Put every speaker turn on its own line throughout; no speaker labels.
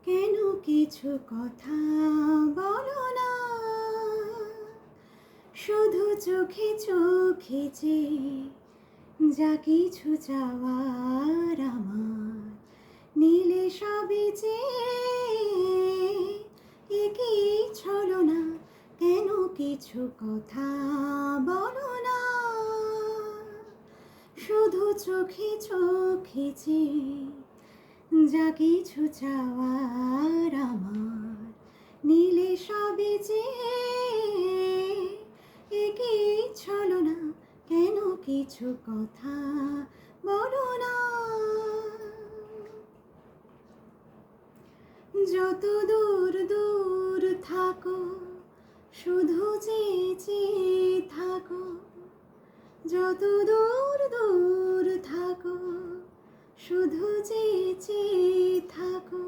কেন কিছু কথা বলো না, শুধু চোখে চোখে যে যা কিছু চাওয়ার আমার নীলে সবই যে একই ছলো না। কেন কিছু কথা বলো না, শুধু চোখে চোখে যে যা কিছু চাওয়ার আমার নীলে সবে যে একই ছলো না। কেন কিছু কথা বলো না, যত দূর দূর থাকো শুধু চেয়ে থাকো, যত দূর দূর থাকো শুধু চেয়ে থাকো।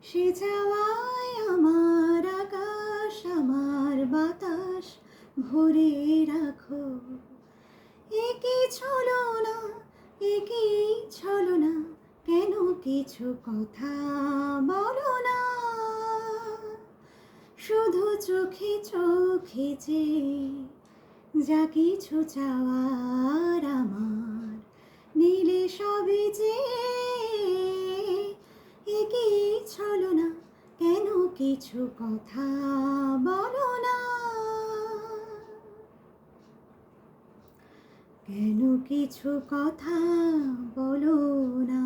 সে চাওয়ায় আমার আকাশ আমার বাতাস ভরে রাখো। একই ছলো না, একই ছলো না, কেন কিছু কথা বলো না, শুধু চোখে চোখে যে যা কিছু চাওয়ার আমার নীলে সবে যে একই ছলো না। কেন কিছু কথা বলো না, কেন কিছু কথা বলো না।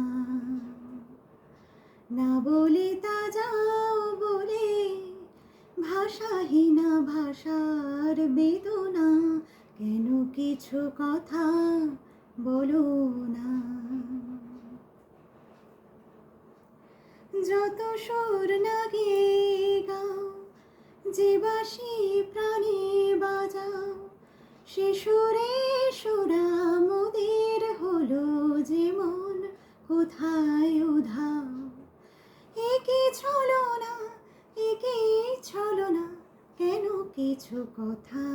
না বলে তা যাও বলে ভাষাহীনা ভাষার বেদনা। কেন কিছু কথা বলো না, যত সুর লাগে গাও যে বাঁশি প্রাণে বাজাও, সে সুরে সুরা মোদের হলো যেমন কোথায় উধাও। একই ছলো না, একই ছলো না, কেন কিছু কথা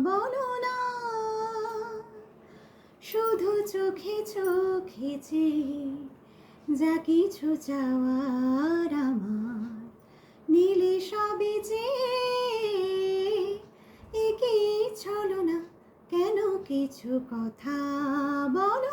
বলো না, শুধু চোখে চোখে যে যা কিছু চাওয়ার আমার নীলে সবে যে একই ছলো না। কেন কিছু কথা বলো